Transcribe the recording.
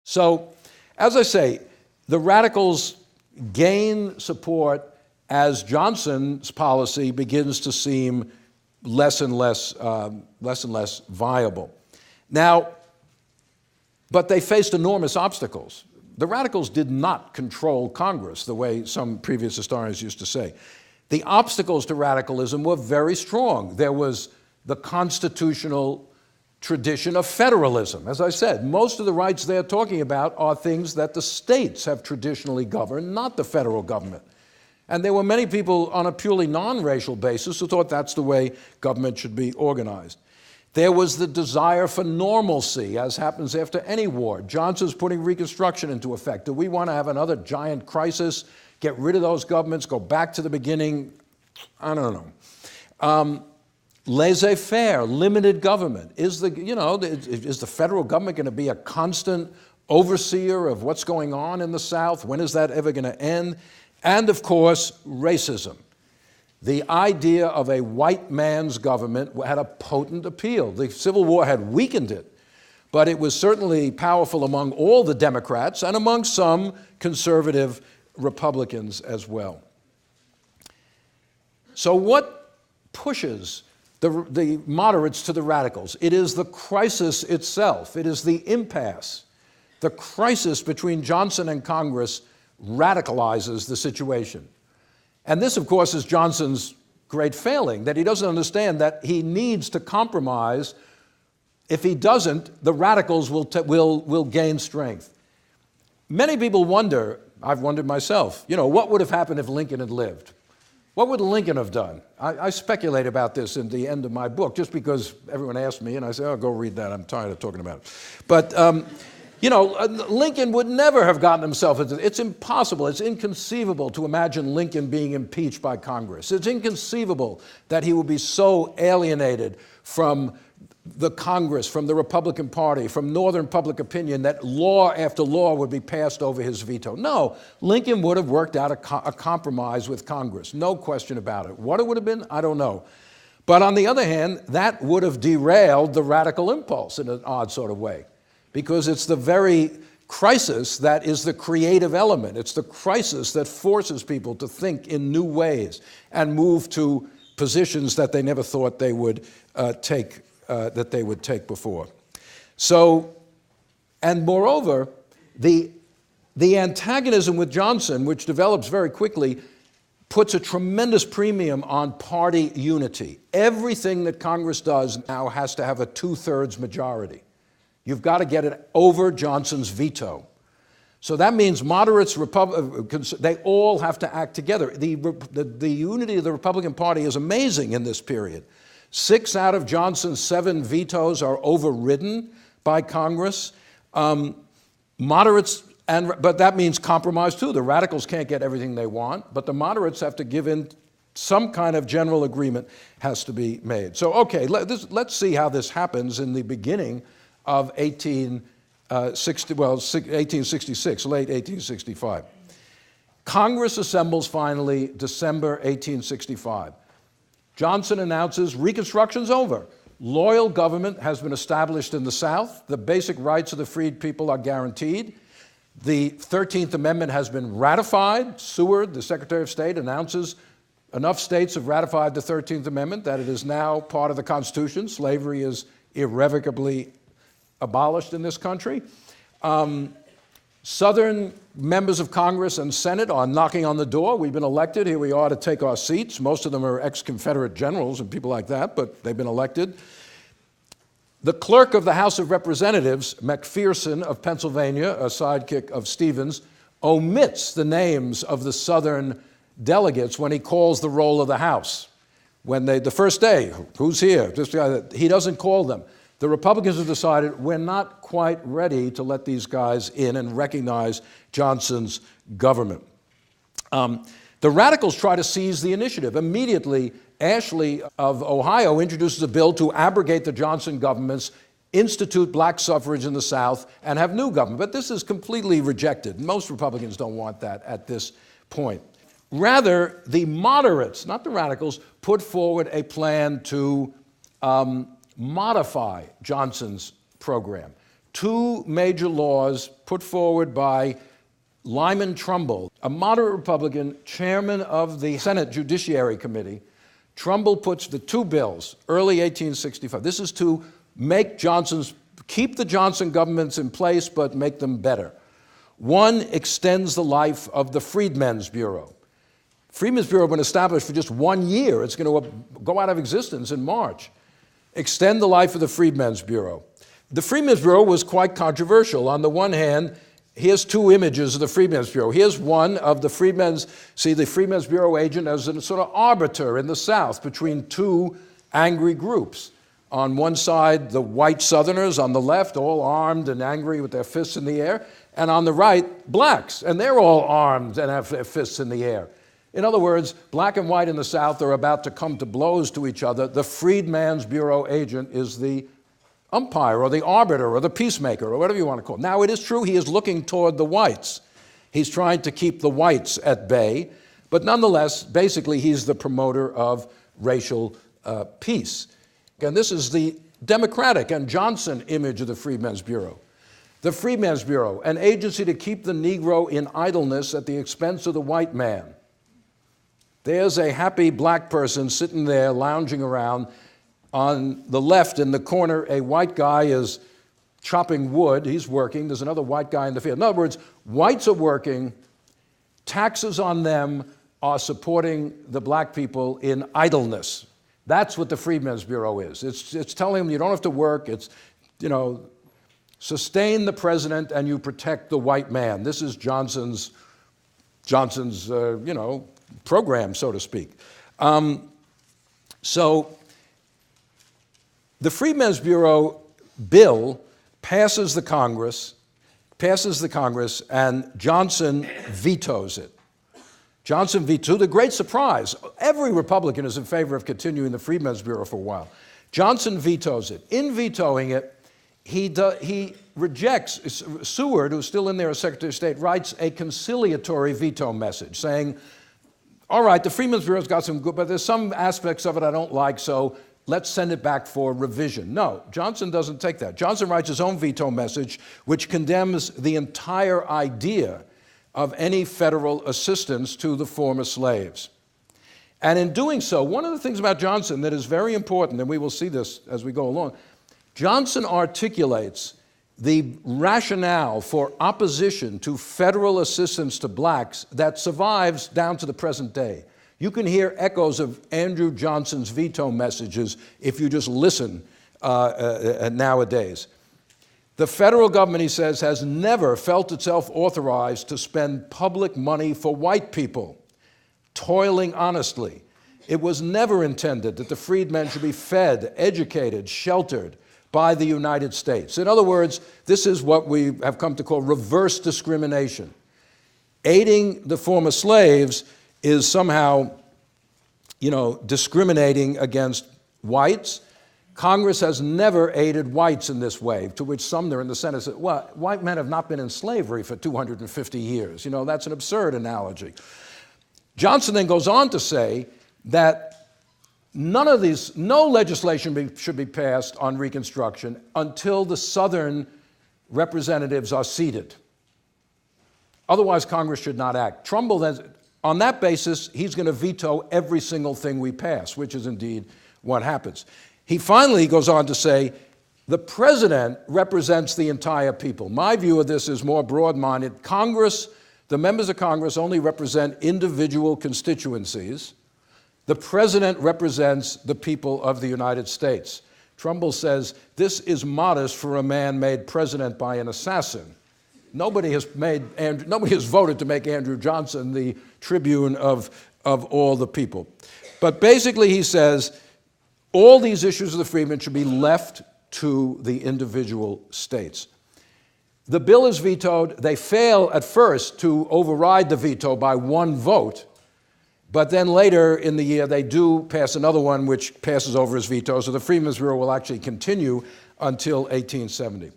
So, as I say, the radicals gain support as Johnson's policy begins to seem less and less viable. Now, but they faced enormous obstacles. The radicals did not control Congress the way some previous historians used to say. The obstacles to radicalism were very strong. There was the constitutional tradition of federalism. As I said, most of the rights they're talking about are things that the states have traditionally governed, not the federal government. And there were many people on a purely non-racial basis who thought that's the way government should be organized. There was the desire for normalcy, as happens after any war. Johnson's putting Reconstruction into effect. Do we want to have another giant crisis, get rid of those governments, go back to the beginning? I don't know. Laissez-faire, limited government. Is the federal government going to be a constant overseer of what's going on in the South? When is that ever going to end? And, of course, racism. The idea of a white man's government had a potent appeal. The Civil War had weakened it, but it was certainly powerful among all the Democrats and among some conservative Republicans as well. So what pushes the moderates to the radicals? It is the crisis itself. It is the impasse. The crisis between Johnson and Congress radicalizes the situation. And this, of course, is Johnson's great failing, that he doesn't understand that he needs to compromise. If he doesn't, the radicals will gain strength. Many people wonder, I've wondered myself, what would have happened if Lincoln had lived? What would Lincoln have done? I speculate about this in the end of my book, just because everyone asked me, and I say, oh, go read that. I'm tired of talking about it. But Lincoln would never have gotten himself into it's impossible, it's inconceivable to imagine Lincoln being impeached by Congress. It's inconceivable that he would be so alienated from the Congress, from the Republican Party, from Northern public opinion, that law after law would be passed over his veto. No, Lincoln would have worked out a compromise with Congress, no question about it. What it would have been, I don't know. But on the other hand, that would have derailed the radical impulse in an odd sort of way, because it's the very crisis that is the creative element. It's the crisis that forces people to think in new ways and move to positions that they never thought they would take before. So, and moreover, the antagonism with Johnson, which develops very quickly, puts a tremendous premium on party unity. Everything that Congress does now has to have a 2/3 majority. You've got to get it over Johnson's veto. So that means moderates, they all have to act together. The unity of the Republican Party is amazing in this period. 6 out of Johnson's 7 vetoes are overridden by Congress. Moderates, but that means compromise too. The radicals can't get everything they want, but the moderates have to give in. Some kind of general agreement has to be made. So, okay, let's see how this happens in the beginning of 1866, late 1865. Congress assembles finally December 1865. Johnson announces Reconstruction's over. Loyal government has been established in the South. The basic rights of the freed people are guaranteed. The 13th Amendment has been ratified. Seward, the Secretary of State, announces enough states have ratified the 13th Amendment that it is now part of the Constitution. Slavery is irrevocably abolished in this country. Southern members of Congress and Senate are knocking on the door. We've been elected. Here we are to take our seats. Most of them are ex-Confederate generals and people like that, but they've been elected. The clerk of the House of Representatives, McPherson of Pennsylvania, a sidekick of Stevens, omits the names of the Southern delegates when he calls the roll of the House. When the first day, who's here? He doesn't call them. The Republicans have decided we're not quite ready to let these guys in and recognize Johnson's government. The radicals try to seize the initiative. Immediately, Ashley of Ohio introduces a bill to abrogate the Johnson governments, institute black suffrage in the South, and have new government. But this is completely rejected. Most Republicans don't want that at this point. Rather, the moderates, not the radicals, put forward a plan to modify Johnson's program, two major laws put forward by Lyman Trumbull, a moderate Republican, chairman of the Senate Judiciary Committee. Trumbull puts the two bills, early 1865. This is to keep the Johnson governments in place, but make them better. One extends the life of the Freedmen's Bureau. Freedmen's Bureau had been established for just 1 year. It's going to go out of existence in March. Extend the life of the Freedmen's Bureau. The Freedmen's Bureau was quite controversial. On the one hand, here's two images of the Freedmen's Bureau. Here's one of the Freedmen's Bureau agent as a sort of arbiter in the South between two angry groups. On one side, the white Southerners, on the left, all armed and angry with their fists in the air, and on the right, blacks, and they're all armed and have their fists in the air. In other words, black and white in the South are about to come to blows to each other. The Freedmen's Bureau agent is the umpire or the arbiter or the peacemaker or whatever you want to call it. Now, it is true he is looking toward the whites. He's trying to keep the whites at bay, but nonetheless, basically, he's the promoter of racial peace. And this is the Democratic and Johnson image of the Freedmen's Bureau. The Freedmen's Bureau, an agency to keep the Negro in idleness at the expense of the white man. There's a happy black person sitting there lounging around. On the left in the corner, a white guy is chopping wood. He's working. There's another white guy in the field. In other words, whites are working. Taxes on them are supporting the black people in idleness. That's what the Freedmen's Bureau is. It's telling them you don't have to work. It's, sustain the president and you protect the white man. This is Johnson's program, so to speak. So the Freedmen's Bureau bill passes the Congress, and Johnson vetoes it. Johnson vetoed, to the great surprise. Every Republican is in favor of continuing the Freedmen's Bureau for a while. Johnson vetoes it. In vetoing it, he rejects, Seward, who's still in there as Secretary of State, writes a conciliatory veto message saying, all right, the Freedmen's Bureau's got some good, but there's some aspects of it I don't like, so let's send it back for revision. No, Johnson doesn't take that. Johnson writes his own veto message, which condemns the entire idea of any federal assistance to the former slaves. And in doing so, one of the things about Johnson that is very important, and we will see this as we go along, Johnson articulates the rationale for opposition to federal assistance to blacks that survives down to the present day. You can hear echoes of Andrew Johnson's veto messages if you just listen nowadays. The federal government, he says, has never felt itself authorized to spend public money for white people, toiling honestly. It was never intended that the freedmen should be fed, educated, sheltered by the United States. In other words, this is what we have come to call reverse discrimination. Aiding the former slaves is somehow, discriminating against whites. Congress has never aided whites in this way, to which Sumner in the Senate said, well, white men have not been in slavery for 250 years. That's an absurd analogy. Johnson then goes on to say that no legislation should be passed on Reconstruction until the Southern representatives are seated. Otherwise, Congress should not act. Trumbull then, on that basis, he's going to veto every single thing we pass, which is indeed what happens. He finally goes on to say, the president represents the entire people. My view of this is more broad-minded. Congress, the members of Congress only represent individual constituencies. The president represents the people of the United States. Trumbull says, this is modest for a man made president by an assassin. Nobody has voted to make Andrew Johnson the tribune of all the people. But basically he says, all these issues of the freedmen should be left to the individual states. The bill is vetoed. They fail at first to override the veto by one vote. But then later in the year, they do pass another one which passes over his veto, so the Freedmen's Bureau will actually continue until 1870.